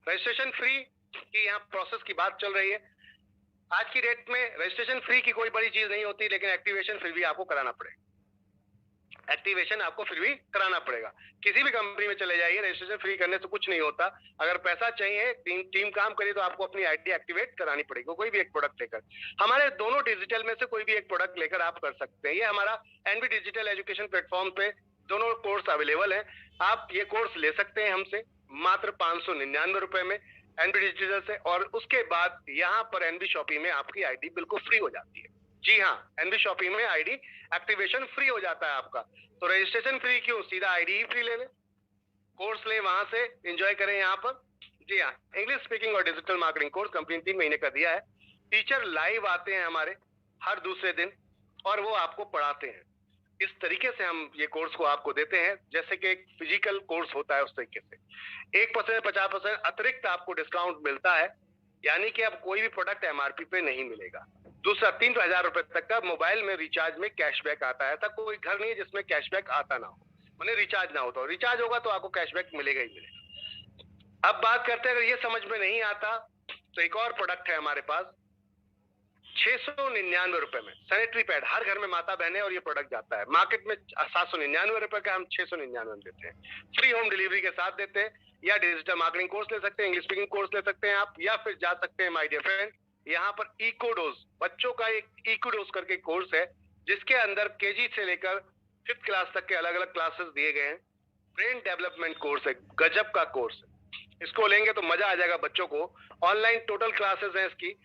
Registration free की यहाँ process की बात चल रही है। आज की डेट में रजिस्ट्रेशन फ्री की कोई बड़ी चीज नहीं होती, लेकिन एक्टिवेशन फिर भी आपको कराना पड़ेगा। एक्टिवेशन आपको फिर भी कराना पड़ेगा। किसी भी कंपनी में चले जाइए, रजिस्ट्रेशन फ्री करने से कुछ नहीं होता। अगर पैसा चाहिए, टीम काम करे, तो आपको अपनी आईडी एक्टिवेट करानी पड़ेगी, कोई भी एक प्रोडक्ट लेकर। हमारे दोनों डिजिटल में से कोई भी एक प्रोडक्ट लेकर आप कर सकते हैं। ये हमारा एनबी डिजिटल एजुकेशन प्लेटफॉर्म पे दोनों कोर्स अवेलेबल है। आप ये कोर्स ले सकते हैं हमसे मात्र 599 रुपए में एनबी डिजिटल से, और उसके बाद यहाँ पर एनबी शॉपिंग में आपकी आईडी बिल्कुल फ्री हो जाती है। जी हाँ, एनबी शॉपिंग में आईडी एक्टिवेशन फ्री हो जाता है आपका। तो रजिस्ट्रेशन फ्री क्यों, सीधा आईडी ही फ्री ले लें, कोर्स ले, वहां से एंजॉय करें यहाँ पर। जी हाँ, इंग्लिश स्पीकिंग और डिजिटल मार्केटिंग कोर्स कंपनी 3 महीने का दिया है। टीचर लाइव आते हैं हमारे हर दूसरे दिन, और वो आपको पढ़ाते हैं। इस तरीके से हम ये कोर्स को आपको देते हैं, जैसे कि एक फिजिकल कोर्स होता है उस तरीके से। 1% 50% अतिरिक्त आपको डिस्काउंट मिलता है, यानी कि अब कोई भी प्रोडक्ट एमआरपी पे नहीं मिलेगा। दूसरा, 3,000 रुपए तक का मोबाइल में रिचार्ज में कैशबैक आता है। ऐसा कोई घर नहीं है जिसमें कैशबैक आता ना हो, मैंने रिचार्ज ना होता हो। रिचार्ज होगा तो आपको कैशबैक मिलेगा ही मिलेगा। अब बात करते हैं, अगर ये समझ में नहीं आता तो एक और प्रोडक्ट है हमारे पास 699 रुपए में, सैनिटरी पैड। हर घर में माता बहने और ये प्रोडक्ट जाता है। मार्केट में 799 रुपए का, हम 699 में देते हैं। फ्री होम डिलीवरी के साथ देते हैं। या डिजिटल मार्केटिंग कोर्स ले सकते हैं, इंग्लिश स्पीकिंग कोर्स ले सकते हैं आप, या फिर जा सकते हैं माय डियर फ्रेंड, यहाँ पर इकोडोज, बच्चों का एक इकोडोज करके कोर्स है, जिसके अंदर केजी से लेकर 5th क्लास तक के अलग अलग क्लासेस दिए गए हैं। ब्रेन डेवलपमेंट कोर्स है, गजब का कोर्स है। इसको लेंगे तो मजा आ जाएगा बच्चों को। ऑनलाइन टोटल क्लासेस हैं इसकी,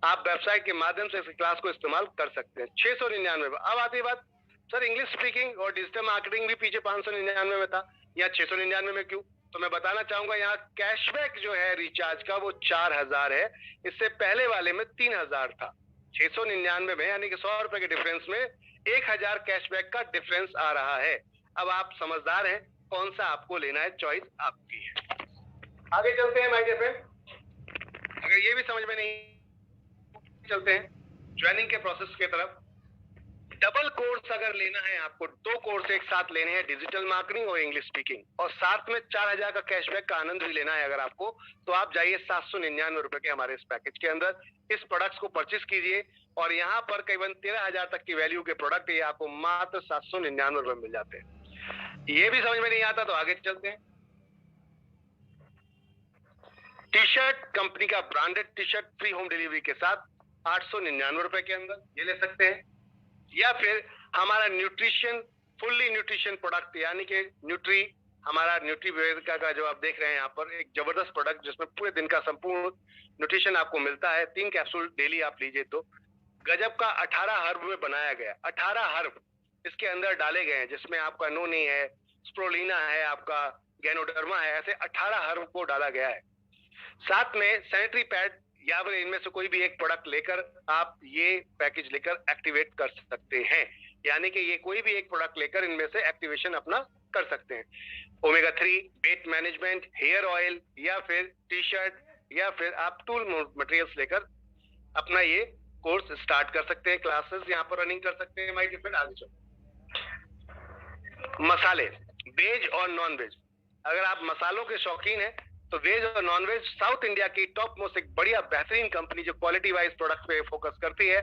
आप वेबसाइट के माध्यम से इस क्लास को इस्तेमाल कर सकते हैं। 699। अब आती बात, सर इंग्लिश स्पीकिंग और डिजिटल मार्केटिंग भी पीछे 599 में था, या 699 में क्यों? तो मैं बताना चाहूंगा, यहाँ कैशबैक जो है रिचार्ज का वो 4000 है। इससे पहले वाले में 3000 था। 699 में यानी कि 100 रुपए के डिफरेंस में 1000 कैशबैक का डिफरेंस आ रहा है। अब आप समझदार हैं, कौन सा आपको लेना है, चॉइस आपकी है। आगे चलते हैं माय डियर फ्रेंड। अगर ये भी समझ में नहीं, चलते हैं ज्वाइनिंग के प्रोसेस की तरफ। डबल कोर्स अगर लेना है आपको, 2 कोर्स एक साथ लेने हैं, डिजिटल मार्केटिंग और इंग्लिश स्पीकिंग, और साथ में 4000 का कैशबैक का आनंद भी लेना है अगर आपको, तो आप जाइए 799 रुपए के हमारे इस पैकेज के अंदर, इस प्रोडक्ट्स को परचेस कीजिए, और यहाँ पर करीबन 13,000 तक की वैल्यू के प्रोडक्ट ये आपको मात्र 799 रुपए मिल जाते हैं। ये भी समझ में नहीं आता तो आगे चलते हैं। टी शर्ट, कंपनी का branded T shirt free home delivery के साथ 899 रुपए के अंदर ये ले सकते हैं। या फिर हमारा न्यूट्रिशन, फुल्ली न्यूट्रिशन प्रोडक्ट, यानी कि न्यूट्री, हमारा न्यूट्री वेदिका का जो आप देख रहे हैं यहाँ पर, एक जबरदस्त प्रोडक्ट जिसमें पूरे दिन का संपूर्ण न्यूट्रिशन आपको मिलता है। 3 कैप्सूल डेली आप लीजिए तो गजब का 18 हर्ब में बनाया गया। 18 हर्ब इसके अंदर डाले गए हैं, जिसमें आपका नोनी है, स्प्रोलिना है, आपका गैनोडर्मा है, ऐसे 18 हर्ब को डाला गया है। साथ में सैनिटरी पैड, या फिर इनमें से कोई भी एक प्रोडक्ट लेकर आप ये पैकेज लेकर एक्टिवेट कर सकते हैं, यानी कि ये कोई भी एक प्रोडक्ट लेकर इनमें से एक्टिवेशन अपना कर सकते हैं। Omega 3, weight management, hair oil, या फिर टी शर्ट, या फिर आप टूल मटेरियल्स लेकर अपना ये कोर्स स्टार्ट कर सकते हैं, क्लासेस यहाँ पर रनिंग कर सकते हैं। माय डिफरेंट, आगे चलो। मसाले, वेज और नॉन वेज, अगर आप मसालों के शौकीन हैं तो वेज और नॉन वेज, साउथ इंडिया की टॉप मोस्ट एक बढ़िया बेहतरीन कंपनी जो क्वालिटी वाइज प्रोडक्ट पे फोकस करती है,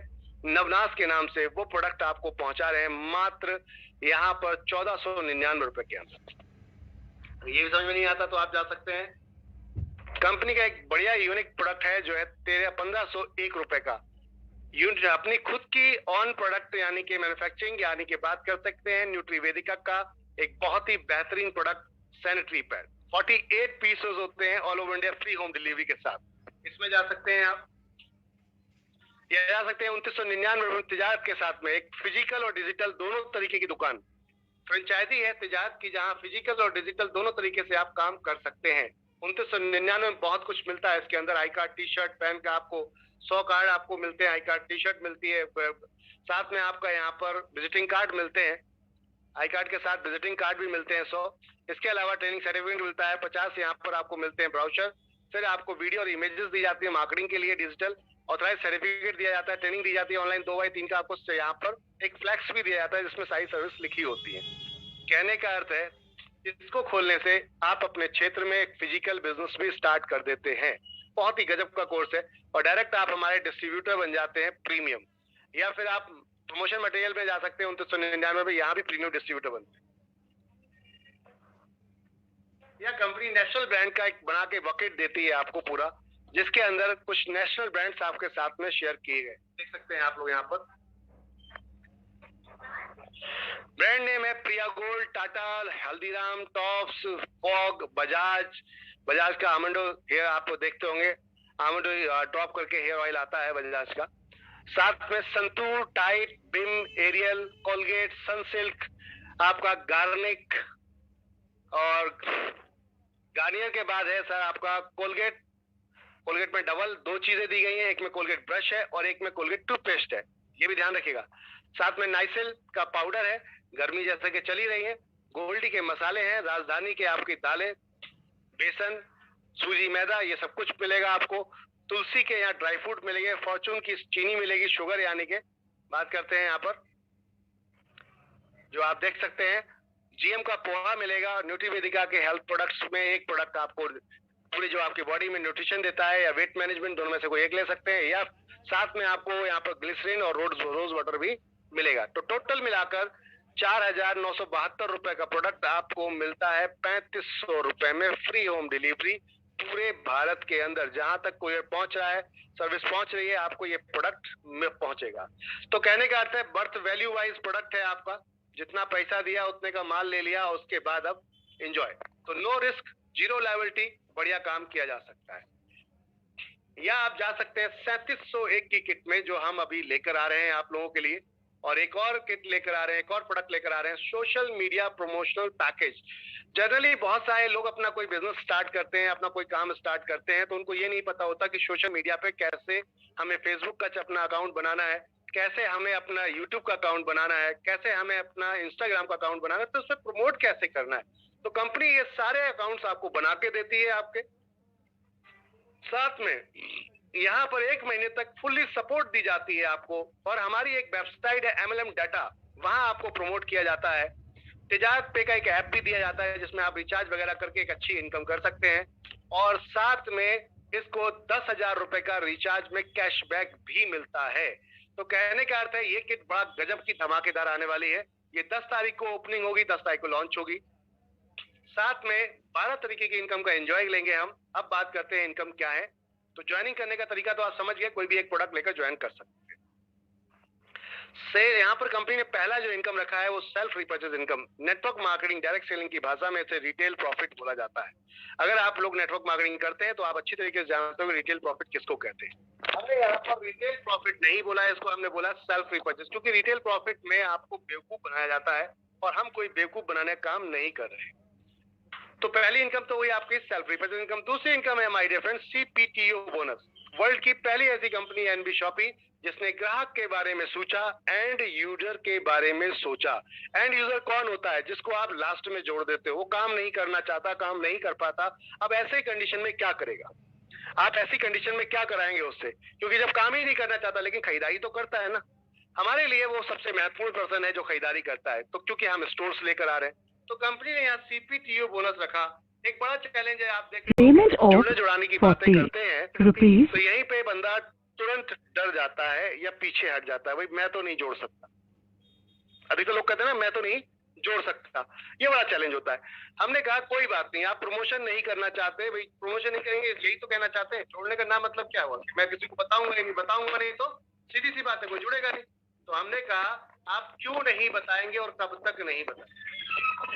नवनास के नाम से, वो प्रोडक्ट आपको पहुंचा रहे हैं मात्र यहाँ पर 1499 रुपए के अंदर। ये भी समझ में नहीं आता तो आप जा सकते हैं। कंपनी का एक बढ़िया यूनिक प्रोडक्ट है जो है 1501 रुपए का, यूनिट अपनी खुद की ऑन प्रोडक्ट, यानी कि मैन्युफैक्चरिंग, यानी कि बात कर सकते हैं न्यूट्रीवेदिका का एक बहुत ही बेहतरीन प्रोडक्ट सैनिटरी पैड। 48 पीसेस होते हैं all over India free home delivery के साथ। इसमें जा सकते हैं आप, या जा सकते हैं 2999 तिजारत के साथ में, एक फिजिकल और डिजिटल दोनों तरीके की दुकान, फ्रेंचाइजी है तिजारत की, जहां फिजिकल और डिजिटल दोनों तरीके से आप काम कर सकते हैं। 2999 में बहुत कुछ मिलता है इसके अंदर। आई कार्ड, टी शर्ट पहन का आपको 100 कार्ड आपको मिलते हैं, आई कार्ड टी शर्ट मिलती है, साथ में आपका यहाँ पर विजिटिंग कार्ड मिलते हैं, आई कार्ड के साथ विजिटिंग कार्ड भी मिलते हैं 100। इसके अलावा ट्रेनिंग सर्टिफिकेट मिलता है 50, यहाँ पर आपको मिलते हैं ब्राउचर। फिर आपको वीडियो और इमेजेस दी जाती है मार्केटिंग के लिए, डिजिटल ऑथराइज सर्टिफिकेट दिया जाता है, ट्रेनिंग दी जाती है ऑनलाइन 2x3 का, आपको यहाँ पर एक फ्लैक्स भी दिया जाता है जिसमें सारी सर्विस लिखी होती है। कहने का अर्थ है इसको खोलने से आप अपने क्षेत्र में एक फिजिकल बिजनेस भी स्टार्ट कर देते हैं। बहुत ही गजब का कोर्स है और डायरेक्ट आप हमारे डिस्ट्रीब्यूटर बन जाते हैं प्रीमियम, या फिर आप प्रमोशन मटेरियल में जा सकते हैं 2999 में, यहाँ भी प्रीमियम डिस्ट्रीब्यूटर बनते हैं। यह कंपनी नेशनल ब्रांड का एक बना के बकेट देती है आपको पूरा, जिसके अंदर कुछ नेशनल ब्रांड्स आपके साथ में शेयर किए गए, देख सकते हैं आप लोग यहाँ पर। ब्रांड नेम है Priya gold, Tata, Haldiram, Tops, Fogg, Bajaj. Bajaj का आमंडो हेयर आप देखते होंगे, आमंडो टॉप करके हेयर ऑयल आता है बजाज का। साथ में Santoor, Tide, Vim, Ariel, Colgate, Sunsilk, आपका गार्निक, और गार्नियर के बाद है सर आपका कोलगेट। कोलगेट में डबल 2 चीजें दी गई हैं, एक में कोलगेट ब्रश है और एक में कोलगेट टूथपेस्ट है, ये भी ध्यान रखिएगा। साथ में नाइसिल का पाउडर है, गर्मी जैसे कि चली रही है। गोल्डी के मसाले हैं, राजधानी के आपकी दालें, बेसन, सूजी, मैदा, ये सब कुछ मिलेगा आपको। तुलसी के यहाँ ड्राई फ्रूट मिलेंगे, फॉर्चून की चीनी मिलेगी, शुगर यानी के बात करते हैं यहाँ पर, जो आप देख सकते हैं। जीएम का पोहा मिलेगा। न्यूट्रीवेदिका के हेल्थ प्रोडक्ट्स में एक प्रोडक्ट आपको पूरी जो आपकी बॉडी में न्यूट्रिशन देता है या वेट मैनेजमेंट, दोनों में से कोई एक ले सकते हैं, या साथ में आपको यहाँ पर ग्लिसरीन और रोज वाटर भी मिलेगा। तो टोटल मिलाकर 4,972 रुपए का प्रोडक्ट आपको मिलता है 3,500 रुपए में, फ्री होम डिलीवरी पूरे भारत के अंदर। जहां तक कोरियर पहुंच रहा है, सर्विस पहुंच रही है, आपको ये प्रोडक्ट में पहुंचेगा। तो कहने का अर्थ है बर्थ वैल्यू वाइज प्रोडक्ट है आपका, जितना पैसा दिया उतने का माल ले लिया, उसके बाद अब एंजॉय। तो नो रिस्क, जीरो लायबिलिटी, बढ़िया काम किया जा सकता है। या आप जा सकते हैं 3701 की किट में, जो हम अभी लेकर आ रहे हैं आप लोगों के लिए, और एक और किट लेकर आ रहे हैं, एक और प्रोडक्ट लेकर आ रहे हैं, social media promotional package. Generally बहुत सारे लोग अपना कोई बिजनेस स्टार्ट करते हैं, अपना कोई काम स्टार्ट करते हैं, तो उनको ये नहीं पता होता कि सोशल मीडिया पे कैसे हमें फेसबुक का अपना अकाउंट बनाना है, कैसे हमें अपना यूट्यूब का अकाउंट बनाना है, कैसे हमें अपना इंस्टाग्राम का अकाउंट बनाना है, तो उसमें प्रमोट कैसे करना है। तो कंपनी ये सारे अकाउंट्स आपको बना के देती है आपके साथ में। यहाँ पर 1 महीने तक फुल्ली सपोर्ट दी जाती है आपको, और हमारी एक वेबसाइट है MLM डाटा, वहां आपको प्रमोट किया जाता है। तिजारत पे का एक ऐप भी दिया जाता है, जिसमें आप रिचार्ज वगैरह करके एक अच्छी इनकम कर सकते हैं, और साथ में इसको 10,000 रुपए का रिचार्ज में कैशबैक भी मिलता है। तो कहने का अर्थ है ये किट बड़ा गजब की धमाकेदार आने वाली है। ये 10 तारीख को ओपनिंग होगी, 10 तारीख को लॉन्च होगी। साथ में 12 तरीके की इनकम का एंजॉय लेंगे हम। अब बात करते हैं इनकम क्या है। तो ज्वाइनिंग करने का तरीका तो आप समझ गए, कोई भी एक प्रोडक्ट लेकर ज्वाइन कर सकते हैं। से यहाँ पर कंपनी ने पहला जो इनकम रखा है वो self repurchase income. Network marketing, direct selling की भाषा में इसे रिटेल प्रॉफिट बोला जाता है। अगर आप लोग नेटवर्क मार्केटिंग करते हैं तो आप अच्छी तरीके से जानते हो रिटेल प्रॉफिट किसको कहते हैं। हमने यहाँ पर रिटेल प्रॉफिट नहीं बोला है, इसको हमने बोला सेल्फ रिपर्चेज, क्योंकि रिटेल प्रॉफिट में आपको बेवकूफ बनाया जाता है, और हम कोई बेवकूफ बनाने का काम नहीं कर रहे। तो पहली इनकम तो हुई आपकी सेल्फ रिपर्चेज इनकम। दूसरी इनकम है my dear friends CPTO bonus. World की पहली ऐसी कंपनी NB शॉपी जिसने ग्राहक के बारे में सोचा, एंड यूजर के बारे में सोचा। एंड यूजर कौन होता है? जिसको आप लास्ट में जोड़ देते हो, वो काम नहीं करना चाहता, काम नहीं कर पाता। अब ऐसे कंडीशन में क्या करेगा आप? ऐसी कंडीशन में क्या कराएंगे उससे? क्योंकि जब काम ही नहीं करना चाहता लेकिन खरीदारी तो करता है ना, हमारे लिए वो सबसे महत्वपूर्ण पर्सन है जो खरीदारी करता है। तो क्योंकि हम स्टोर्स लेकर आ रहे हैं, तो कंपनी ने यहाँ CPTO बोनस रखा। एक बड़ा चैलेंज है, आप देखते हैं जुड़ाने की बातें करते हैं तो यहीं पे बंदा तुरंत डर जाता है या पीछे हट जाता है, भाई मैं तो नहीं जोड़ सकता। अभी तो लोग कहते हैं ना मैं तो नहीं जोड़ सकता, ये बड़ा चैलेंज होता है। हमने कहा कोई बात नहीं, आप प्रमोशन नहीं करना चाहते, भाई प्रमोशन नहीं करेंगे, यही तो कहना चाहते हैं। जोड़ने का नाम मतलब क्या हुआ? मैं किसी को बताऊंगा नहीं तो सीधी सी बात है, कोई जुड़ेगा नहीं। तो हमने कहा आप क्यों नहीं बताएंगे और कब तक नहीं बताएंगे?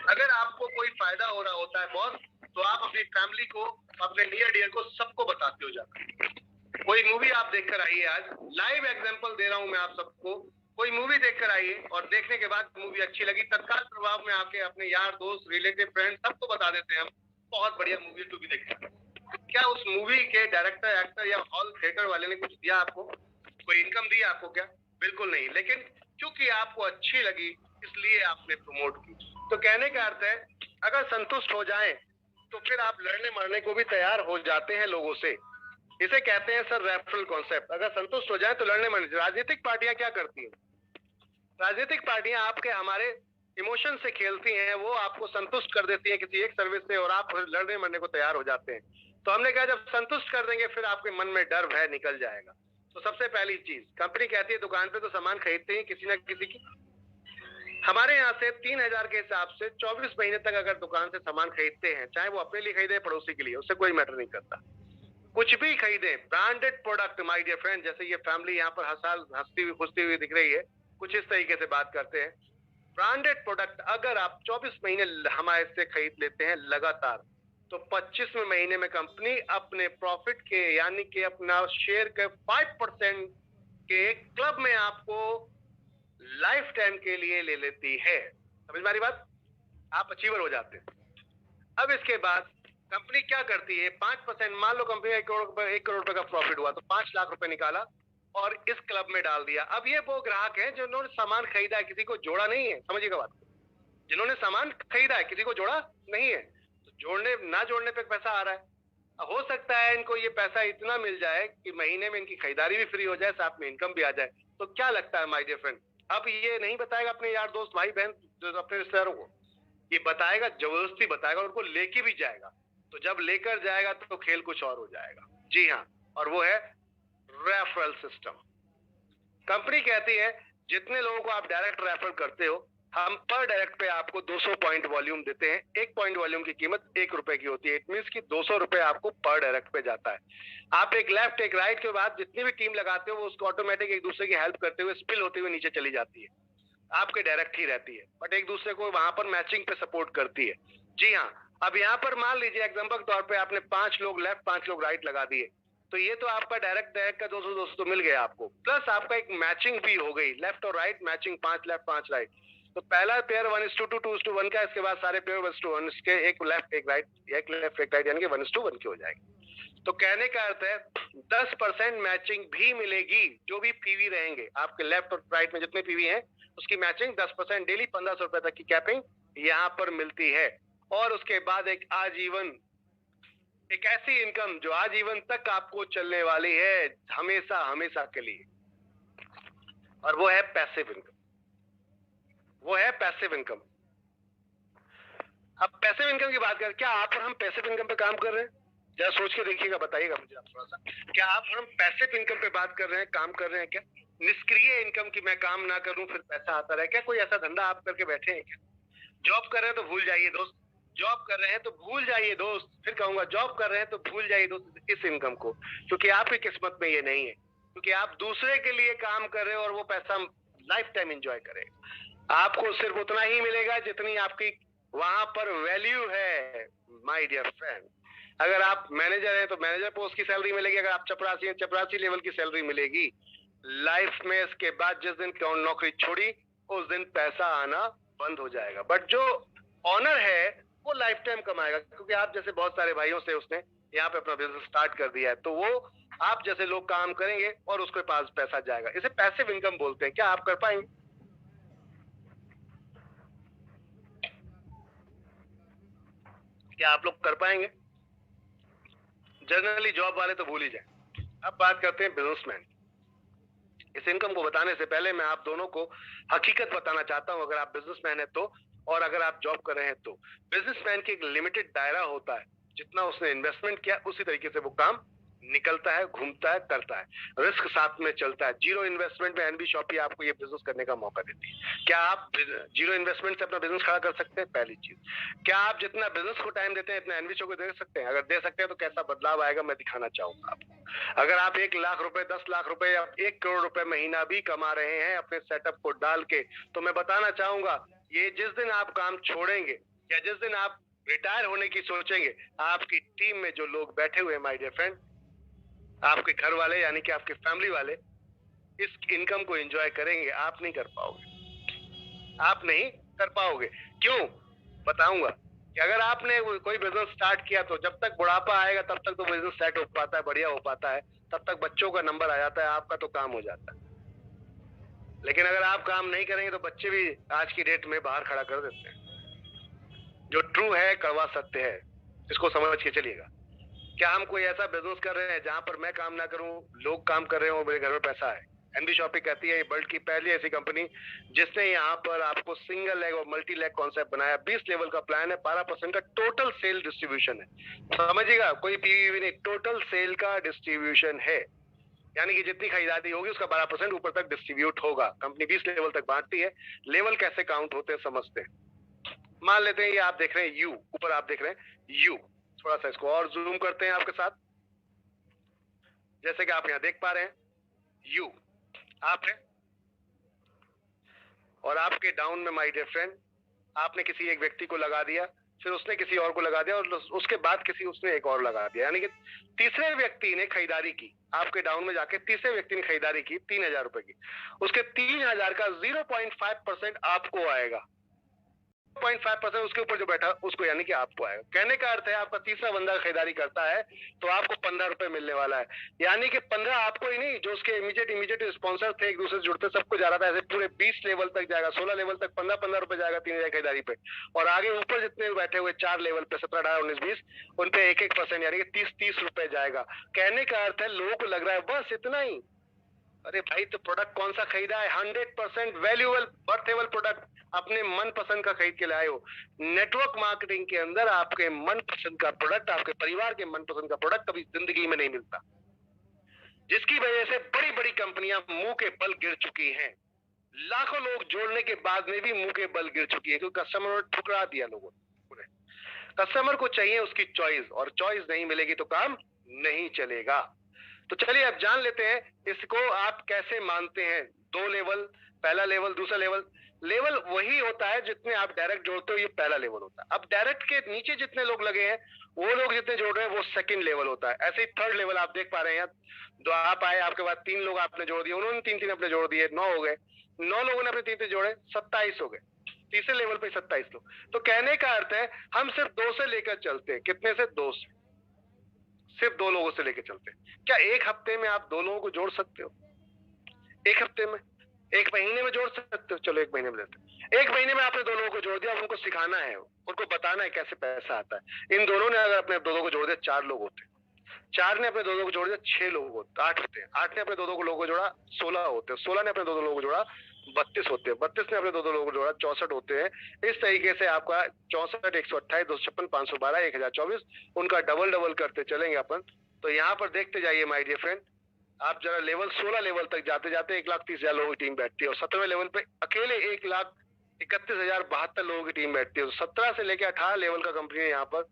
अगर आपको कोई फायदा हो रहा होता है बॉस, तो आप अपनी फैमिली को, अपने नियर डियर को, सबको बताते हो जाकर। कोई मूवी आप देखकर आइए, आज लाइव एग्जांपल दे रहा हूं मैं आप सबको। कोई मूवी देखकर आइए और देखने के बाद मूवी अच्छी लगी, तत्काल प्रभाव में आके अपने यार दोस्त, रिलेटिव, फ्रेंड सबको बता देते हैं हम बहुत बढ़िया मूवी टू भी देखा। क्या उस मूवी के डायरेक्टर, एक्टर या हॉल थिएटर वाले ने कुछ दिया आपको? कोई इनकम दी आपको क्या? बिल्कुल नहीं। लेकिन क्योंकि आपको अच्छी लगी इसलिए आपने प्रमोट की। तो कहने का अर्थ है अगर संतुष्ट हो जाएं तो फिर आप लड़ने मरने को भी तैयार हो जाते हैं लोगों से। इसे कहते हैं सर रेफरल कॉन्सेप्ट। अगर संतुष्ट हो जाए तो लड़ने मरने। राजनीतिक पार्टियां क्या करती हैं? राजनीतिक पार्टियां आपके हमारे इमोशन से खेलती हैं, वो आपको संतुष्ट कर देती है किसी एक सर्विस से और आप लड़ने मरने को तैयार हो जाते हैं। तो हमने कहा जब संतुष्ट कर देंगे फिर आपके मन में डर भय निकल जाएगा। तो सबसे पहली चीज, कंपनी कहती है दुकान पे तो सामान खरीदते हैं किसी ना किसी की। हमारे यहाँ से 3,000 के हिसाब से 24 महीने तक अगर दुकान से सामान खरीदते हैं, चाहे वो अपने लिए खरीदे पड़ोसी के लिए, उससे कोई मैटर नहीं करता। कुछ भी खरीदे, branded product my dear friend, जैसे ये फैमिली यहाँ पर हर साल हंसती हुई खुशती हुई दिख रही है, कुछ इस तरीके से बात करते हैं। ब्रांडेड प्रोडक्ट अगर आप 24 महीने हमारे से खरीद लेते हैं लगातार, तो 25वें महीने में कंपनी अपने प्रॉफिट के यानी कि अपना शेयर के 5% के क्लब में आपको लाइफ टाइम के लिए ले लेती है। समझ में आ रही बात? आप अचीवर हो जाते हैं। अब इसके बाद कंपनी क्या करती है, 5%, मान लो कंपनी 1 करोड़ रुपए का प्रॉफिट हुआ तो 5 लाख रुपए निकाला और इस क्लब में डाल दिया। अब ये वो ग्राहक हैं जिन्होंने सामान खरीदा है, किसी को जोड़ा नहीं है। समझिएगा बात, जिन्होंने सामान खरीदा है किसी को जोड़ा नहीं है, तो जोड़ने ना जोड़ने पे पैसा आ रहा है। हो सकता है इनको ये पैसा इतना मिल जाए कि महीने में इनकी खरीदारी भी फ्री हो जाए, साथ में इनकम भी आ जाए। तो क्या लगता है माय डियर फ्रेंड, अब ये नहीं बताएगा अपने यार दोस्त भाई बहन अपने रिश्तेदारों को, ये बताएगा, जबरदस्ती बताएगा, उनको लेके भी जाएगा। तो जब लेकर जाएगा तो खेल कुछ और हो जाएगा। जी हाँ, और वो है रेफरल सिस्टम। कंपनी कहती है जितने लोगों को आप डायरेक्ट रेफर करते हो, हम पर डायरेक्ट पे आपको 200 पॉइंट वॉल्यूम देते हैं। 1 पॉइंट वॉल्यूम की कीमत 1 रुपए की होती है। इट मींस कि 200 रुपए आपको पर डायरेक्ट पे जाता है। आप एक लेफ्ट एक राइट के बाद जितनी भी टीम लगाते हो वो उसको ऑटोमेटिक एक दूसरे की हेल्प करते हुए स्पिल होते हुए नीचे चली जाती है, आपके डायरेक्ट ही रहती है, बट एक दूसरे को वहां पर मैचिंग पे सपोर्ट करती है। जी हाँ, अब यहाँ पर मान लीजिए एग्जांपल के तौर पे आपने 5 लोग लेफ्ट 5 लोग राइट लगा दिए, तो ये तो आपका डायरेक्ट डायरेक्ट का 200 तो मिल गया आपको, प्लस आपका एक मैचिंग भी हो गई, लेफ्ट और राइट मैचिंग, 5 लेफ्ट 5 राइट। तो पहला पेयर 1:2 2:1 का, इसके बाद सारे पेयर 1:1 के, एक लेफ्ट एक राइट, एक लेफ्ट एक राइट, यानी कि 1:1 की हो जाएगी। तो कहने का अर्थ है 10% मैचिंग भी मिलेगी। जो भी पीवी रहेंगे आपके लेफ्ट और राइट में जितने पीवी हैं उसकी मैचिंग 10% डेली 1500 रुपए तक की कैपिंग यहाँ पर मिलती है। और उसके बाद एक आजीवन, एक ऐसी इनकम जो आजीवन तक आपको चलने वाली है, हमेशा हमेशा के लिए, और वो है पैसिव इनकम। वो है पैसिव इनकम। अब पैसिव इनकम की बात करें, क्या आप और हम पैसिव इनकम पे काम कर रहे हैं? जरा सोच के देखिएगा, बताइएगा मुझे आप थोड़ा सा, क्या आप और हम पैसिव इनकम पे बात कर रहे हैं, काम कर रहे हैं क्या? निष्क्रिय इनकम की, मैं काम ना करूं फिर पैसा आता रहे, क्या कोई ऐसा धंधा आप करके बैठे हैं क्या? जॉब कर रहे हैं तो भूल जाइए दोस्त, जॉब कर रहे हैं तो भूल जाइए दोस्त, फिर कहूंगा जॉब कर रहे हैं तो भूल जाइए दोस्त इस इनकम को, क्योंकि आपकी किस्मत में ये नहीं है, क्योंकि आप दूसरे के लिए काम कर रहे हो और वो पैसा लाइफ टाइम एंजॉय करेगा। आपको सिर्फ उतना ही मिलेगा जितनी आपकी वहां पर वैल्यू है माय डियर फ्रेंड। अगर आप मैनेजर हैं तो मैनेजर पोस्ट की सैलरी मिलेगी, अगर आप चपरासी हैं चपरासी लेवल की सैलरी मिलेगी। लाइफ में इसके बाद जिस दिन नौकरी छोड़ी उस दिन पैसा आना बंद हो जाएगा, बट जो ऑनर है वो लाइफ टाइम कमाएगा, क्योंकि आप जैसे बहुत सारे भाइयों से उसने यहाँ पे अपना बिजनेस स्टार्ट कर दिया है, तो वो आप जैसे लोग काम करेंगे और उसके पास पैसा जाएगा। इसे पैसिव इनकम बोलते हैं। क्या आप कर पाएंगे? क्या आप लोग कर पाएंगे? जनरली जॉब वाले तो भूल ही जाए। अब बात करते हैं बिजनेसमैन। इस इनकम को बताने से पहले मैं आप दोनों को हकीकत बताना चाहता हूं, अगर आप बिजनेसमैन है तो, और अगर आप जॉब कर रहे हैं तो। बिजनेसमैन की एक लिमिटेड दायरा होता है, जितना उसने इन्वेस्टमेंट किया उसी तरीके से वो काम निकलता है, घूमता है, करता है, रिस्क साथ में चलता है। जीरो इन्वेस्टमेंट में एनबी शॉपी आपको ये बिजनेस करने का मौका देती है। क्या आप जीरो इन्वेस्टमेंट से अपना बिजनेस खड़ा कर सकते हैं? पहली चीज। क्या आप जितना बिजनेस को टाइम देते हैं इतना एनबी शो को दे सकते हैं? अगर दे सकते हैं तो कैसा बदलाव आएगा मैं दिखाना चाहूंगा आपको। अगर आप 1 लाख रुपए, 10 लाख रुपए या 1 करोड़ रुपए महीना भी कमा रहे हैं अपने सेटअप को डाल के, तो मैं बताना चाहूंगा ये जिस दिन आप काम छोड़ेंगे या जिस दिन आप रिटायर होने की सोचेंगे, आपकी टीम में जो लोग बैठे हुए हैं माय डियर फ्रेंड, आपके घर वाले यानी कि आपके फैमिली वाले इस इनकम को एंजॉय करेंगे। आप नहीं कर पाओगे, आप नहीं कर पाओगे। क्यों? बताऊंगा कि अगर आपने कोई बिजनेस स्टार्ट किया तो जब तक बुढ़ापा आएगा तब तक तो बिजनेस सेट हो पाता है, बढ़िया हो पाता है, तब तक बच्चों का नंबर आ जाता है, आपका तो काम हो जाता है। लेकिन अगर आप काम नहीं करेंगे तो बच्चे भी आज की डेट में बाहर खड़ा कर देते हैं। जो ट्रू है कड़वा सत्य है, इसको समझ के चलिएगा। क्या हम कोई ऐसा बिजनेस कर रहे हैं जहां पर मैं काम ना करूं, लोग काम कर रहे हो, मेरे घर में पैसा है? एनबी शॉपी कहती है ये वर्ल्ड की पहली ऐसी कंपनी जिसने यहाँ पर आपको सिंगल लेग और मल्टी लेग कॉन्सेप्ट बनाया। 20 लेवल का प्लान है, 12% का टोटल सेल डिस्ट्रीब्यूशन है। समझिएगा, कोई पीवीवी नहीं, टोटल सेल का डिस्ट्रीब्यूशन है, यानी कि जितनी खरीदारी होगी उसका 12% ऊपर तक डिस्ट्रीब्यूट होगा। कंपनी 20 लेवल तक बांटती है। लेवल कैसे काउंट होते हैं समझते हैं। मान लेते हैं ये आप देख रहे हैं यू, ऊपर आप देख रहे हैं यू, थोड़ा सा इसको और जूम करते हैं आपके साथ। जैसे कि आप यहाँ देख पा रहे हैं यू आप है, और आपके डाउन में माय डियर फ्रेंड आपने किसी एक व्यक्ति को लगा दिया, फिर उसने किसी और को लगा दिया, और उसके बाद किसी उसने एक और लगा दिया, यानी कि तीसरे व्यक्ति ने खरीदारी की। आपके डाउन में जाके तीसरे व्यक्ति ने खरीदारी की 3,000 रुपए की, उसके 3,000 का 0.5% आपको आएगा। 0.5% उसके ऊपर जो बैठा उसको, यानी कि आपको आएगा। कहने का अर्थ है आपका तीसरा बंदा खरीदारी करता है तो आपको 15 रुपए मिलने वाला है, यानी कि 15 आपको ही नहीं, जो उसके इमीडिएट स्पॉन्सर थे, एक दूसरे से जुड़ते सबको जा रहा था। ऐसे पूरे 20 लेवल तक जाएगा, 16 लेवल तक 15-15 रुपए जाएगा 3,000 खरीदारी पे, और आगे ऊपर जितने बैठे हुए 4 लेवल पे 17, 18, 19, 20 उन पे 1-1% यानी कि 30-30 रुपए जाएगा। कहने का अर्थ है लोगों को लग रहा है बस इतना ही। अरे भाई, तो प्रोडक्ट कौन सा खरीदा है? 100% वैल्यूएबल बर्थेबल प्रोडक्ट अपने मन पसंद का खरीद के लाए हो। नेटवर्क मार्केटिंग के अंदर आपके मन पसंद का प्रोडक्ट, आपके परिवार के मन पसंद का प्रोडक्ट कभी जिंदगी में नहीं मिलता, जिसकी वजह से बड़ी बड़ी कंपनियां मुंह के बल गिर चुकी हैं। लाखों लोग जोड़ने के बाद में भी मुंह के बल गिर चुकी है, क्योंकि कस्टमर ने ठुकरा दिया लोगों ने। कस्टमर को चाहिए उसकी चॉइस, और चॉइस नहीं मिलेगी तो काम नहीं चलेगा। तो चलिए अब जान लेते हैं इसको आप कैसे मानते हैं। 2 लेवल, पहला लेवल, दूसरा लेवल। लेवल वही होता है जितने आप डायरेक्ट जोड़ते हो, ये पहला लेवल होता है। अब डायरेक्ट के नीचे जितने लोग लगे हैं वो लोग जितने जोड़ रहे हैं वो सेकंड लेवल होता है। ऐसे ही थर्ड लेवल आप देख पा रहे हैं, दो आप आए, आपके बाद 3 लोग आपने जोड़ दिए, उन्होंने 3-3 अपने जोड़ दिए, 9 हो गए। 9 लोगों ने अपने 3-3 जोड़े, 27 हो गए। तीसरे लेवल पे 27 लोग। तो कहने का अर्थ है हम सिर्फ 2 से लेकर चलते हैं। कितने से? 2 से, सिर्फ 2 लोगों से लेकर चलते हैं। क्या एक हफ्ते में आप 2 लोगों को जोड़ सकते हो? एक हफ्ते में? एक महीने में जोड़ सकते हो? चलो एक महीने में लेते हैं। एक महीने में आपने 2 लोगों को जोड़ दिया, उनको सिखाना है, उनको बताना है कैसे पैसा आता है। इन दोनों ने अगर अपने 2 लोगों को जोड़ दिया, 4 लोग होते हैं। 4 ने अपने 2 लोगों को जोड़ दिया, 6 लोग होते, 8 होते हैं। 8 ने अपने 2 लोगों को जोड़ा, 16 होते हैं। 16 ने अपने 2 लोगों को जोड़ा, 32 होते हैं। 32 ने अपने 2 लोगों को जोड़ा, 64 होते हैं। इस तरीके से आपका 64, 128, 256, 512, 1024 उनका डबल डबल करते चलेंगे अपन। तो यहाँ पर देखते जाइए माय डियर फ्रेंड, आप जरा लेवल 16 लेवल तक जाते जाते 1,30,000 लोगों की टीम बैठती है, और 17वें लेवल पे अकेले 1,31,072 लोगों की टीम बैठती है। तो 17 से लेकर 18 लेवल का कंपनी ने यहाँ पर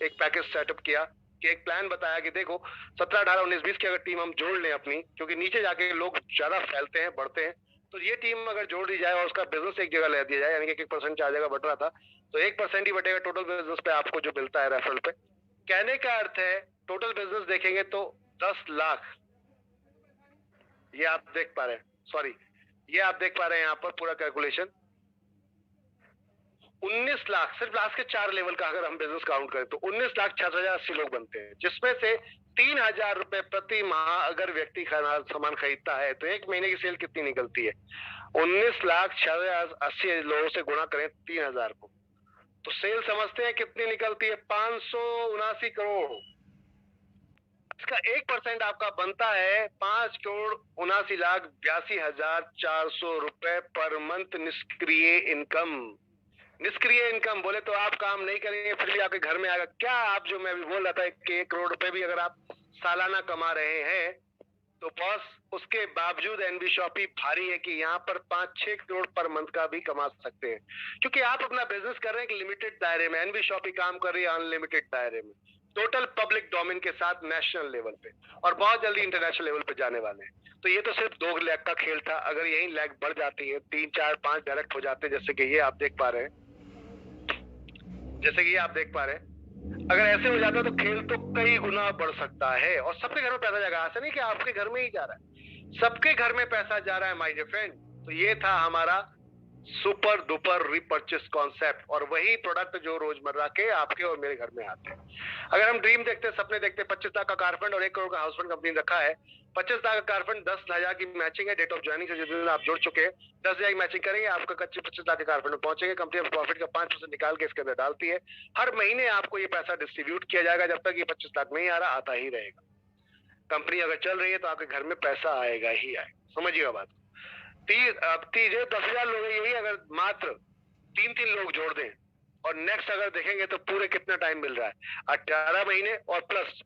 एक पैकेज सेटअप किया, कि एक प्लान बताया कि देखो 17, 18, 19, 20 की अगर टीम हम जोड़ लें अपनी, क्योंकि नीचे जाके लोग ज्यादा फैलते हैं, बढ़ते हैं, तो ये टीम अगर जोड़ दी जाए और उसका बिजनेस एक जगह ले दिया जाए, यानी कि 1% 4 जगह बढ़ रहा था, तो 1% ही बढ़ेगा टोटल बिजनेस पे आपको जो मिलता है रेफरल पे। कहने का अर्थ है टोटल बिजनेस देखेंगे तो 10 लाख, ये आप देख पा रहे हैं, सॉरी ये आप देख पा रहे हैं यहाँ पर पूरा कैलकुलेशन 19 लाख, सिर्फ लास्ट के 4 लेवल का अगर हम बिजनेस काउंट करें तो 19,60,80 लोग बनते हैं, जिसमें से 3,000 रुपए प्रति माह अगर व्यक्ति सामान खरीदता है तो एक महीने की सेल कितनी निकलती है? 19,60,80 लोगों से गुणा करें 3,000 को, तो सेल समझते हैं कितनी निकलती है? 579 करोड़। इसका 1% आपका बनता है 5,79,82,400 रुपए पर मंथ निष्क्रिय इनकम। निष्क्रिय इनकम बोले तो आप काम नहीं करेंगे फिर भी आपके घर में आएगा। क्या आप, जो मैं अभी बोल रहा था कि 1 करोड़ रुपए भी अगर आप सालाना कमा रहे हैं तो बॉस उसके बावजूद एनबी शॉपी भारी है कि यहाँ पर 5-6 करोड़ पर मंथ का भी कमा सकते हैं, क्योंकि आप अपना बिजनेस कर रहे हैं एक लिमिटेड दायरे में। एनबी शॉपी काम कर रही है अनलिमिटेड दायरे में, टोटल पब्लिक डोमेन के साथ नेशनल लेवल पे, और बहुत जल्दी इंटरनेशनल लेवल पे जाने वाले हैं। तो ये तो सिर्फ 2 लेग का खेल था। अगर यही लेग बढ़ जाती है, 3, 4, 5 डायरेक्ट हो जाते हैं, जैसे कि ये आप देख पा रहे हैं, जैसे कि ये आप देख पा रहे हैं, अगर ऐसे हो जाता तो खेल तो कई गुना बढ़ सकता है, और सबके घर में पैसा जाएगा। ऐसा नहीं कि आपके घर में ही जा रहा है, सबके घर में पैसा जा रहा है माय डियर फ्रेंड। तो ये था हमारा सुपर डुपर रिपर्चेस कॉन्सेप्ट, और वही प्रोडक्ट जो रोजमर्रा के आपके और मेरे घर में आते हैं। अगर हम ड्रीम देखते हैं, सपने देखते हैं, 25 लाख का कार फंड और 1 करोड़ का हाउस फंड कंपनी रखा है। 25 लाख का कार फंड 10,000 की मैचिंग है, डेट ऑफ ज्वाइनिंग से जिस दिन आप जुड़ चुके हैं 10,000 की मैचिंग करेंगे, आपका कच्चे 25 लाख के कार फंड में पहुंचेंगे। कंपनी प्रॉफिट का 5% निकाल के इसके अंदर डालती है। हर महीने आपको ये पैसा डिस्ट्रीब्यूट किया जाएगा, जब तक ये 25 लाख नहीं आ रहा, आता ही रहेगा। कंपनी अगर चल रही है तो आपके घर में पैसा आएगा ही आएगा। समझिएगा बात। 10,000 लोग हैं, यही अगर मात्र 3-3 लोग जोड़ दें और नेक्स्ट अगर देखेंगे तो पूरे कितना टाइम मिल रहा है, 18 महीने और प्लस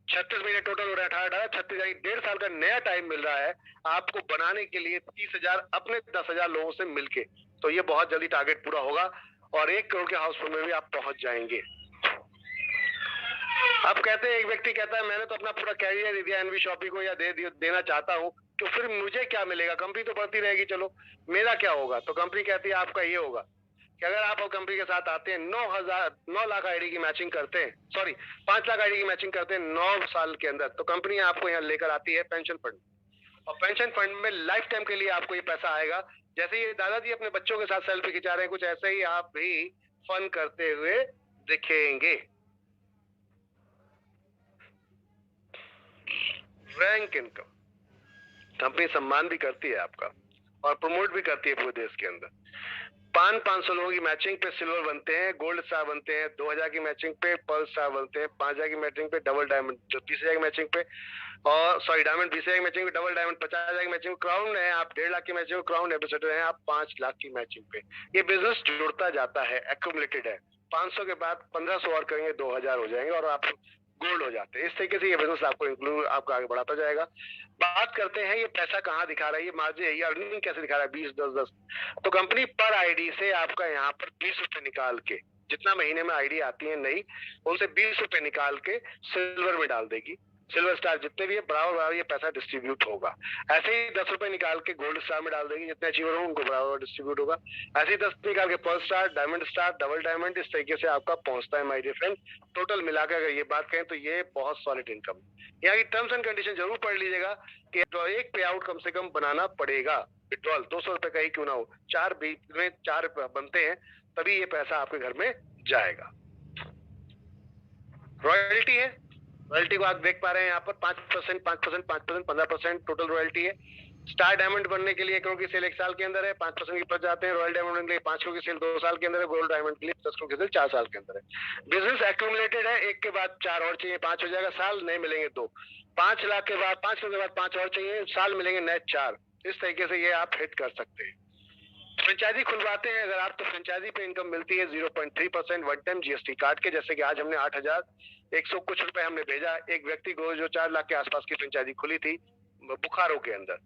36 महीने टोटल हो रहा है, 18 36 यानी 1.5 साल का नया टाइम मिल रहा है आपको बनाने के लिए 30,000 अपने 10,000 लोगों से मिलके। तो ये बहुत जल्दी टारगेट पूरा होगा और 1 करोड़ के हाउसफुल में भी आप पहुंच जाएंगे। अब कहते हैं, एक व्यक्ति कहता है मैंने तो अपना पूरा कैरियर दे दिया एनवी शॉपी को या देना चाहता हूँ, तो फिर मुझे क्या मिलेगा, कंपनी तो बढ़ती रहेगी, चलो मेरा क्या होगा। तो कंपनी कहती है आपका ये होगा कि अगर आप कंपनी के साथ आते हैं 9 लाख आईडी की मैचिंग करते हैं, सॉरी 5 लाख आईडी की मैचिंग करते हैं 9 साल के अंदर, तो कंपनी आपको यहाँ लेकर आती है पेंशन फंड, और पेंशन फंड में लाइफ टाइम के लिए आपको ये पैसा आएगा। जैसे ये दादाजी अपने बच्चों के साथ सेल्फी खिंचा रहे हैं, कुछ ऐसे ही आप भी फन करते हुए दिखेंगे। रैंक इनकम, कंपनी सम्मान भी करती है आपका और प्रमोट भी करती है पूरे देश के अंदर। 500 लोगों की मैचिंग पे सिल्वर बनते हैं, गोल्ड स्टार बनते हैं, 2,000 की मैचिंग पे पर्ल स्टार बनते हैं, 5,000 की मैचिंग पे डबल डायमंड, 30,000 की मैचिंग पे और सॉरी डायमंड 20,000 की मैचिंग पे डबल डायमंड, 50,000 की मैचिंग क्राउन है, आप 1.5 लाख की मैचिंग क्राउन एम्बेसडर हैं, आप 5 लाख की मैचिंग पे। ये बिजनेस जुड़ता जाता है, एक्यूमुलेटेड है। 500 के बाद 1,500 और करेंगे 2,000 हो जाएंगे और आप गोल्ड हो जाते हैं। इस तरीके से ये बिजनेस आपको इंक्लूड आपका आगे बढ़ाता जाएगा। बात करते हैं ये पैसा कहाँ दिखा रहा है, ये मार्जिन, ये अर्निंग कैसे दिखा रहा है, 20 10 10। तो कंपनी पर आईडी से आपका यहाँ पर 20 रुपए निकाल के, जितना महीने में आईडी आती है नई, उनसे 20 रुपए निकाल के सिल्वर में डाल देगी। सिल्वर स्टार जितने भी है बराबर बराबर ये पैसा डिस्ट्रीब्यूट होगा। ऐसे ही 10 रुपए निकाल के गोल्ड स्टार में डाल देगी, जितने अचीवर होंगे उनको बराबर डिस्ट्रीब्यूट होगा। ऐसे ही 10 निकाल के pearl star, diamond star, double diamond, इस तरीके से आपका पहुंचता है माय डियर फ्रेंड। टोटल मिलाकर अगर ये बात करें तो ये बहुत सॉलिड इनकम। यहाँ की टर्म्स एंड कंडीशन जरूर पढ़ लीजिएगा कि एक पे आउट कम से कम बनाना पड़ेगा। विड्रॉल 200 रुपए का ही क्यों ना हो, 4 बीच में 4 बनते हैं तभी ये पैसा आपके घर में जाएगा। रॉयल्टी है, रॉयल्टी को आप देख पा रहे हैं यहाँ पर 5%, 5%, 5%, 15% टोटल रॉयल्टी है। स्टार डायमंड बनने के लिए 1 करोड़ की सेल 1 साल के अंदर है, 5% की पर जाते हैं। रॉयल डायमंड बनने के लिए 5 करोड़ की सेल 2 साल के अंदर है। गोल्ड डायमंड के लिए 10 करोड़ की सेल 4 साल के अंदर है। बिजनेस एक्यूमुलेटेड है, 1 के बाद 4 और चाहिए, 5 हो जाएगा, साल नए मिलेंगे 2। 5 लाख के बाद 5 करोड़ के बाद 5 और चाहिए, साल मिलेंगे नए 4। इस तरीके से ये आप हिट कर सकते हैं। फ्रेंचाइजी खुलवाते हैं अगर आप, तो फ्रेंचाइजी पे इनकम मिलती है 0.3% वन टाइम जीएसटी काट के। जैसे कि आज हमने 8,100 कुछ रुपए हमने भेजा एक व्यक्ति को जो 4 लाख के आसपास की फ्रेंचाइजी खुली थी बुखारो के अंदर।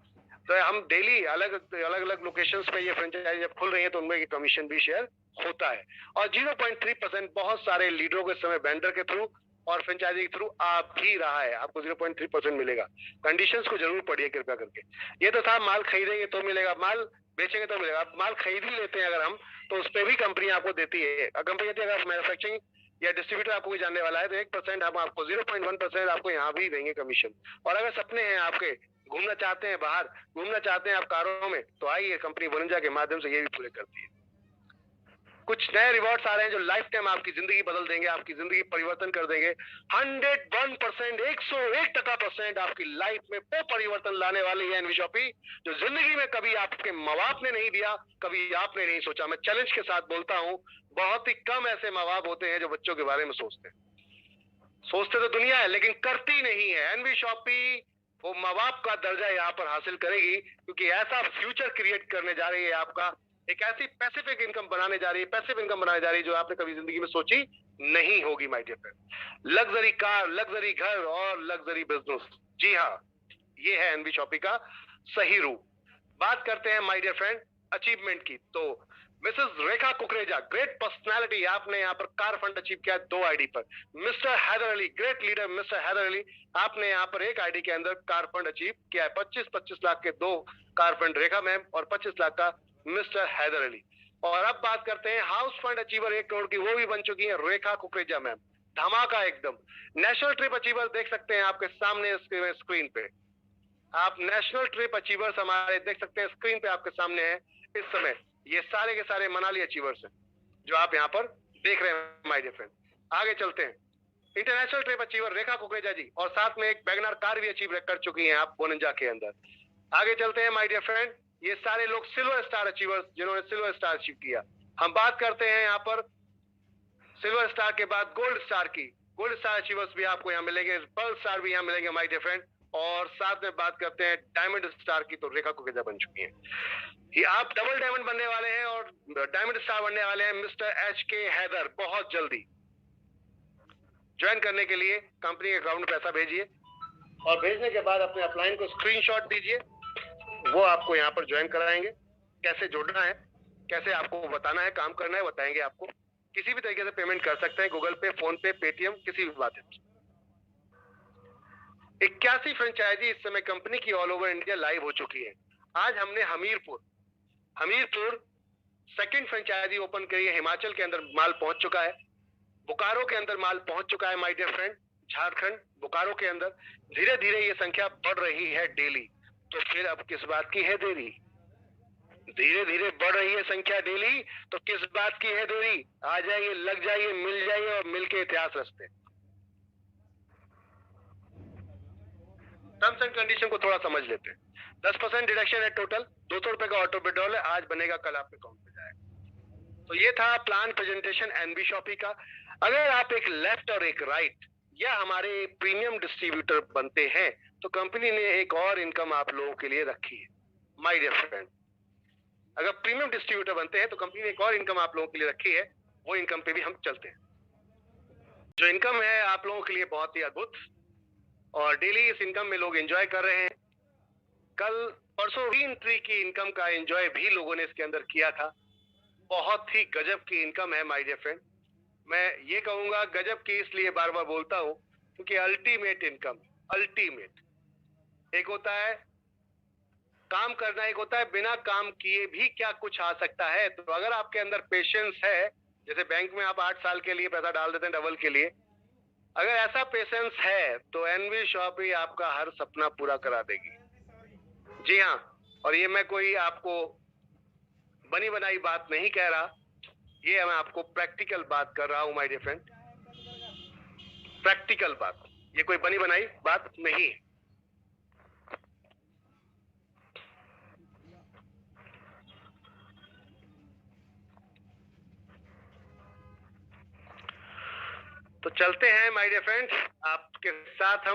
तो हम डेली अलग अलग लोकेशंस पे ये फ्रेंचाइजी जब खुल रही है तो उनमें कमीशन भी शेयर होता है। और 0.3% बहुत सारे लीडरों के समय वेंडर के थ्रू और फ्रेंचाइजी के थ्रू आ भी रहा है, आपको 0.3% मिलेगा। कंडीशंस को जरूर पढ़िए कृपया करके। ये तो था माल खरीदेंगे तो मिलेगा, माल बेचेंगे तो मिलेगा। माल खरीद ही लेते हैं अगर हम, तो उस पर भी कंपनी आपको देती है। कंपनी कहती है अगर मैन्युफैक्चरिंग या डिस्ट्रीब्यूटर आपको कोई जानने वाला है तो 1% हम आपको 0.1% आपको यहाँ भी देंगे कमीशन। और अगर सपने हैं आपके, घूमना चाहते हैं बाहर, घूमना चाहते हैं आप कारों में, तो आइए कंपनी बोनंजा के माध्यम से ये भी पूरे करती है। कुछ नए रिवॉर्ड्स आ रहे हैं जो लाइफ टाइम आपकी जिंदगी बदल देंगे, आपकी जिंदगी परिवर्तन कर देंगे। 101%, 101% आपकी लाइफ में वो परिवर्तन लाने वाली है एनवी शॉपी जो जिंदगी में कभी आपके माँ बाप ने नहीं दिया, कभी आपने नहीं सोचा। मैं चैलेंज के साथ बोलता हूँ, बहुत ही कम ऐसे माँ बाप होते हैं जो बच्चों के बारे में सोचते हैं। सोचते तो दुनिया है लेकिन करती नहीं है। एनवी शॉपी वो माँ बाप का दर्जा यहाँ पर हासिल करेगी क्योंकि ऐसा फ्यूचर क्रिएट करने जा रही है आपका, एक ऐसी पैसिफिक इनकम बनाने जा रही है, पैसिव इनकम बनाने जा रही है जो आपने कभी जिंदगी में सोची नहीं होगी my dear friend. Luxury car, luxury घर और लग्जरी बिजनेस, जी हाँ, ये है एनवी शॉपी का सही रूप। बात करते हैं माय डियर फ्रेंड अचीवमेंट की। तो मिसेस रेखा कुकरेजा, ग्रेट पर्सनालिटी, आपने यहाँ पर कार फंड अचीव किया 2 आईडी पर। Mister Haider Ali, great leader mister Haider Ali, आपने यहाँ पर 1 आईडी के अंदर कार फंड अचीव किया है। 25-25 लाख के 2 कार फंड रेखा मैम और 25 लाख का मिस्टर हैदर अली। और अब बात करते हैं हाउस फंड अचीवर 1 करोड़ की, वो भी बन चुकी है रेखा कुकरेजा मैम। धमाका एकदम। नेशनल ट्रिप अचीवर देख सकते हैं आपके सामने स्क्रीन पे, आप नेशनल ट्रिप अचीवर्स हमारे देख सकते हैं स्क्रीन पे आपके सामने है इस समय। ये सारे के सारे मनाली अचीवर्स हैं जो आप यहाँ पर देख रहे हैं माय डियर फ्रेंड। आगे चलते हैं, इंटरनेशनल ट्रिप अचीवर रेखा कुकरेजा जी, और साथ में एक वैगनर कार भी अचीव कर चुकी हैं आप बोनंजा के अंदर। आगे चलते हैं माय डियर फ्रेंड, ये सारे लोग सिल्वर स्टार अचीवर्स जिन्होंने सिल्वर स्टार अचीव किया। हम बात करते हैं यहाँ पर सिल्वर स्टार के बाद गोल्ड स्टार की। गोल्ड स्टार अचीवर्स भी आपको यहाँ मिलेंगे, पर्ल स्टार भी यहाँ मिलेंगे माय डियर फ्रेंड। और साथ में बात करते हैं डायमंड स्टार की, तो रेखा कुकरेजा बन चुकी हैं। ये आप डबल डायमंड बनने वाले हैं और डायमंड स्टार बनने वाले हैं मिस्टर HK हैदर। बहुत जल्दी ज्वाइन करने के लिए कंपनी के अकाउंट में पैसा भेजिए और भेजने के बाद अपने अपलाइन को स्क्रीनशॉट दीजिए, वो आपको यहाँ पर ज्वाइन कराएंगे। कैसे जुड़ना है, कैसे आपको बताना है, काम करना है, बताएंगे आपको। किसी भी तरीके से पेमेंट कर सकते हैं, गूगल पे, फोन पे, पेटीएम, किसी भी माध्यम से। 81 फ्रेंचाइजी इस समय कंपनी की ऑल ओवर इंडिया लाइव हो चुकी है। आज हमने हमीरपुर सेकंड फ्रेंचाइजी ओपन करी है। हिमाचल के अंदर माल पहुंच चुका है, बोकारो के अंदर माल पहुंच चुका है my dear friend. Jharkhand, Bokaro के अंदर धीरे धीरे ये संख्या बढ़ रही है डेली। तो फिर अब किस बात की है देरी? धीरे धीरे बढ़ रही है संख्या डेली, तो किस बात की है देरी? आ जाइए, लग जाइए, मिल जाइए और मिलके इतिहास रचते हैं। टर्म्स एंड कंडीशन को थोड़ा समझ लेते हैं। 10% डिडक्शन है टोटल, 200 रुपए का ऑटो पेट्रोल है, आज बनेगा कल आपके अकाउंट में जाएगा। तो ये था प्लान प्रेजेंटेशन एनबी शॉपी का। अगर आप एक लेफ्ट और एक राइट या हमारे प्रीमियम डिस्ट्रीब्यूटर बनते हैं तो कंपनी ने एक और इनकम आप लोगों के लिए रखी है माय डियर फ्रेंड। अगर प्रीमियम डिस्ट्रीब्यूटर बनते हैं तो कंपनी ने एक और इनकम आप लोगों के लिए रखी है, वो इनकम पे भी हम चलते हैं। जो इनकम है आप लोगों के लिए बहुत ही अद्भुत और डेली इस इनकम में लोग एंजॉय कर रहे हैं। कल परसों री एंट्री की इनकम का एंजॉय भी लोगों ने इसके अंदर किया था। बहुत ही गजब की इनकम है माय डियर फ्रेंड। मैं ये कहूंगा गजब की इसलिए बार बार बोलता हूं क्योंकि अल्टीमेट इनकम, अल्टीमेट। एक होता है काम करना, एक होता है बिना काम किए भी क्या कुछ आ सकता है। तो अगर आपके अंदर पेशेंस है, जैसे बैंक में आप 8 साल के लिए पैसा डाल देते हैं डबल के लिए, अगर ऐसा पेशेंस है तो एनबी शॉपी आपका हर सपना पूरा करा देगी। जी हाँ, और ये मैं कोई आपको बनी बनाई बात नहीं कह रहा, ये मैं आपको प्रैक्टिकल बात कर रहा हूं माय डियर फ्रेंड। प्रैक्टिकल बात, ये कोई बनी बनाई बात नहीं है। तो चलते हैं माय डियर फ्रेंड्स, आपके साथ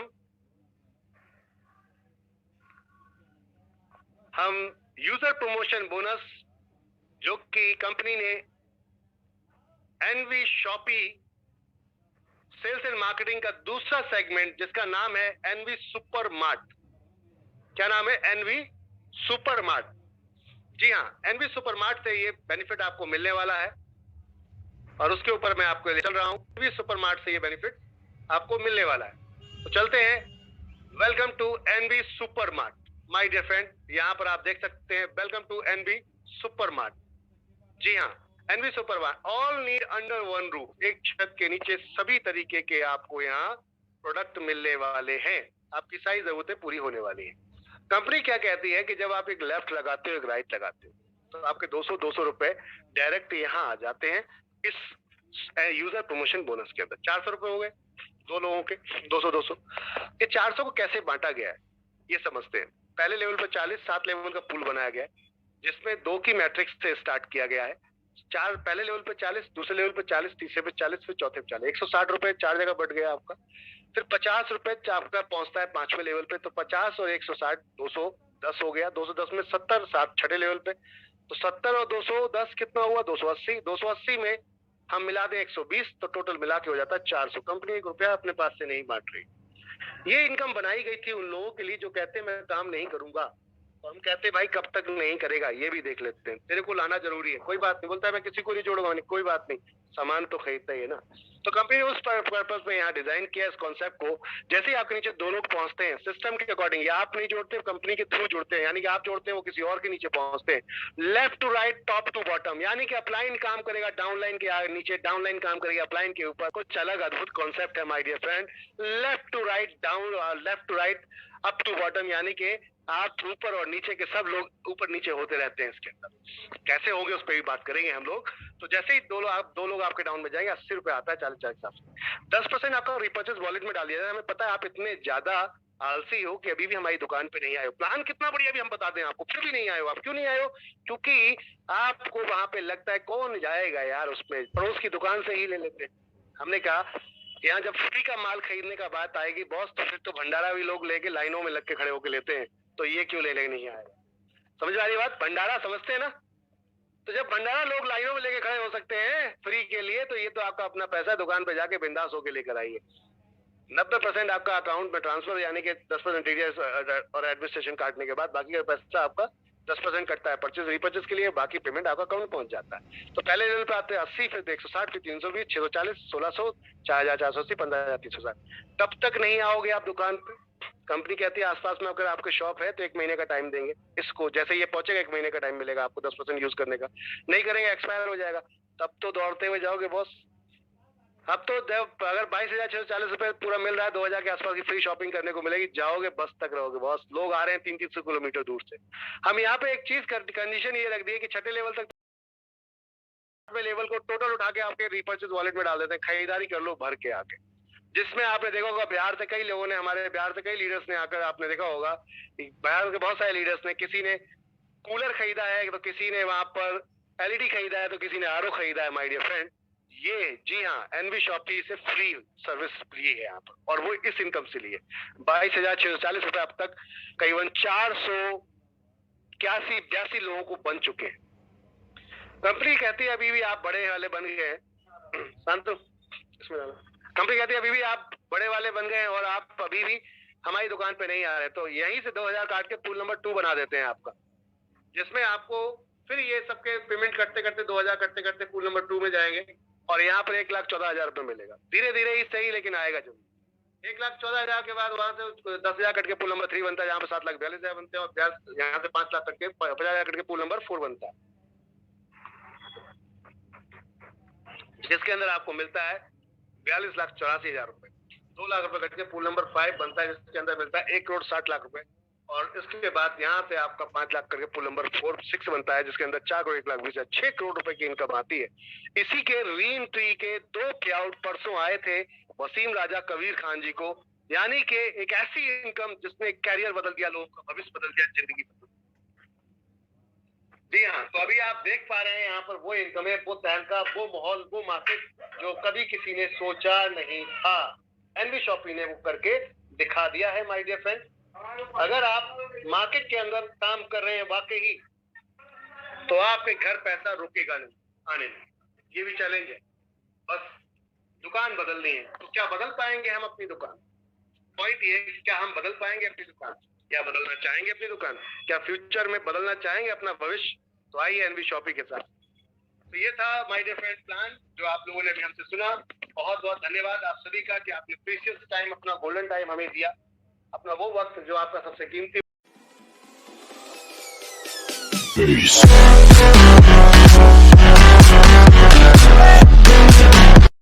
हम यूजर प्रमोशन बोनस जो कि कंपनी ने एनवी शॉपी सेल्स एंड मार्केटिंग का दूसरा सेगमेंट जिसका नाम है एनवी सुपर मार्ट। क्या नाम है? N V super mart. जी हाँ, एनवी सुपर मार्ट से ये बेनिफिट आपको मिलने वाला है और उसके ऊपर मैं आपको ले चल रहा हूं। एनवी सुपर मार्ट से ये बेनिफिट आपको मिलने वाला है। तो चलते हैं, welcome to NV super mart my dear friend. यहां पर आप देख सकते हैं welcome to NV super mart. जी हाँ, NV super mart, all need under one roof. एक छत के नीचे सभी तरीके के आपको यहाँ प्रोडक्ट मिलने वाले हैं, आपकी सारी जरूरतें पूरी होने वाली है। कंपनी क्या कहती है कि जब आप एक लेफ्ट लगाते हो एक राइट लगाते हो तो आपके 200 रुपए डायरेक्ट यहाँ आ जाते हैं इस यूजर प्रमोशन बोनस के अंदर। 400 रुपए हो गए दो लोगों के, 200। ये 400 को कैसे बांटा गया है ये समझते हैं। पहले लेवल पर 40, 7 लेवल का पूल बनाया गया है जिसमें 2 की मैट्रिक्स से स्टार्ट किया गया है। पहले लेवल पे 40, दूसरे लेवल पे 40, तीसरे पे 40, फिर चौथे पे 40, 160 रुपए 4 जगह बढ़ गया आपका। फिर 50 रुपए आपका पहुंचता है 5वें लेवल पे, तो 50 और 160 210 हो गया। 210 में 70 7 छठे लेवल पे, तो 70 और 210 कितना हुआ? 280। 280 में हम मिला दें 120 तो टोटल मिला के हो जाता है 400। कंपनी 1 रुपया अपने पास से नहीं बांट रही। ये इनकम बनाई गई थी उन लोगों के लिए जो कहते हैं मैं काम नहीं करूंगा, तो हम कहते हैं भाई कब तक नहीं करेगा ये भी देख लेते हैं, तेरे को लाना जरूरी है। कोई बात नहीं, बोलता है मैं किसी को नहीं जोड़ूंगा, नहीं कोई बात नहीं, सामान तो खरीदता ही है ना। तो कंपनी ने उस पर्पस में यहाँ डिजाइन किया इस कॉन्सेप्ट को। जैसे ही आपके नीचे 2 लोग पहुंचते हैं सिस्टम के अकॉर्डिंग, या आप नहीं जोड़ते कंपनी के थ्रू जुड़ते हैं, यानी कि आप जोड़ते हैं वो किसी और के नीचे पहुंचते हैं। Left to right, top to bottom, यानी कि अपलाइन काम करेगा डाउनलाइन के नीचे, डाउनलाइन काम करेगा अपलाइन के ऊपर। कुछ अलग अद्भुत कॉन्सेप्ट है my dear friend. Left to right down, left to right up to bottom, यानी कि आप ऊपर और नीचे के सब लोग ऊपर नीचे होते रहते हैं। इसके अंदर कैसे होंगे उस पर भी बात करेंगे हम लोग। तो जैसे ही दो लोग आपके डाउन में जाएंगे, 80 रुपए आता है 40 हिसाब से। 10% आपका रिपर्चेज वॉलेट में डाल दिया जाए। हमें पता है आप इतने ज्यादा आलसी हो कि अभी भी हमारी दुकान पे नहीं आए हो। प्लान कितना बढ़िया भी हम बता दें आपको, फिर भी नहीं आए हो। आप क्यों नहीं आए हो? क्योंकि आपको वहां पे लगता है कौन जाएगा यार उसमें, पड़ोस की दुकान से ही ले लेते। हमने कहा यहाँ जब फ्री का माल खरीदने का बात आएगी बॉस, तो फिर तो भंडारा भी लोग लेके लाइनों में लग के खड़े होके लेते हैं, तो ये क्यों लेने नहीं आएगा? समझ आ रही बात? भंडारा समझते हैं ना? तो जब भंडारा लोग लाइनों में लेके खड़े हो सकते हैं फ्री के लिए, तो ये तो आपका अपना पैसा, दुकान पे जाके बिंदास होके लेकर आइए। 90% आपका अकाउंट में ट्रांसफर, यानी कि 10% टीडीएस और एडमिनिस्ट्रेशन काटने के बाद बाकी का पैसा आपका 10% कटता है परचेज रिपर्चेज के लिए, बाकी पेमेंट आपका अकाउंट पहुंच जाता है। तो पहले लेवल पे आते हैं 80, फिर 160, फिर 320, 640, 1600, 4480, 15360। तब तक नहीं आओगे आप दुकान पे, कंपनी कहती है आसपास में अगर आपके शॉप है तो 1 महीने का टाइम देंगे इसको, जैसे ये पहुंचेगा 1 महीने का टाइम मिलेगा आपको 10% यूज करने का, नहीं करेंगे एक्सपायर हो जाएगा। तब तो दौड़ते हुए जाओगे बॉस। अब तो अगर 22,640 रुपए पूरा मिल रहा है, 2000 के आसपास की फ्री शॉपिंग करने को मिलेगी, जाओगे बस तक रहोगे बॉस। लोग आ रहे हैं 300-300 किलोमीटर दूर से। हम यहाँ पे एक चीज कंडीशन ये रख दी है कि छठे लेवल तक लेवल को टोटल उठा के आपके रिपर्चेज वॉलेट में डाल देते हैं, खरीदारी कर लो भर के आके। जिसमें आपने देखा होगा बिहार से कई लोगों ने, हमारे बिहार से कई लीडर्स ने आकर, आपने देखा होगा बिहार के बहुत सारे लीडर्स ने, किसी ने कूलर खरीदा है तो किसी ने वहां पर एलईडी खरीदा है तो किसी ने आरओ खरीदा है। माय डियर फ्रेंड, ये जी हाँ एनवी शॉपी से फ्री सर्विस ली है यहाँ पर, और वो इस इनकम से लिए 22,640 रुपए अब तक करीबन 481-82 लोगों को बन चुके हैं। कंपनी कहती है अभी भी आप बड़े वाले बन गए हैं, शांत इसमें कंपनी कहती है अभी भी आप बड़े वाले बन गए हैं और आप अभी भी हमारी दुकान पे नहीं आ रहे, तो यहीं से 2000 काट के पुल नंबर 2 बना देते हैं आपका, जिसमें आपको फिर ये सबके पेमेंट करते करते 2000 करते करते पुल नंबर 2 में जाएंगे और यहाँ पर 1,14,000 रुपए मिलेगा। धीरे धीरे ही सही, लेकिन आएगा जरूर। 1,14,000 के बाद वहां से 10,000 कट के पुल नंबर 3 बनता है, यहाँ पे 7,42,000 बनते हैं, और यहाँ से 5 लाख कट के 50,000 कट के पुल नंबर 4 बनता है, जिसके अंदर आपको मिलता है 42,84,000 रुपए। 2 लाख रुपए कट के पुल नंबर 5 बनता है, जिसके अंदर मिलता है 1,60,00,000 रुपए। और इसके बाद यहाँ से आपका 5 लाख करके पुल नंबर 6 बनता है, जिसके अंदर 4,01,20,000, 6 करोड़ रुपए की इनकम आती है। इसी के री एंट्री के 2 पे आउट परसों आए थे वसीम राजा कबीर खान जी को, यानी कि एक ऐसी इनकम जिसने कैरियर बदल दिया, लोगों का भविष्य बदल दिया, जिंदगी बदल। जी हाँ, तो अभी आप देख पा रहे हैं यहाँ पर वो इनकम है, वो तहलका, वो माहौल, वो मार्केट जो कभी किसी ने सोचा नहीं था, एनवी शॉपी ने वो करके दिखा दिया है। माय डियर फ्रेंड, अगर आप मार्केट के अंदर काम कर रहे हैं वाकई, तो आपके घर पैसा रुकेगा नहीं आने में, ये भी चैलेंज है। बस दुकान बदलनी है, तो क्या बदल पाएंगे हम अपनी दुकान? पॉइंट ये है, क्या हम बदल पाएंगे अपनी दुकान? क्या बदलना चाहेंगे अपनी दुकान? क्या फ्यूचर में बदलना चाहेंगे अपना भविष्य? तो आइए एनवी शॉपी के साथ। तो ये था माय डियर फ्रेंड प्लान, जो आप लोगों ने भी हमसे सुना। बहुत बहुत धन्यवाद आप सभी का कि आपने प्रीशियस टाइम, अपना गोल्डन टाइम हमें दिया, अपना वो वक्त जो आपका सबसे कीमती।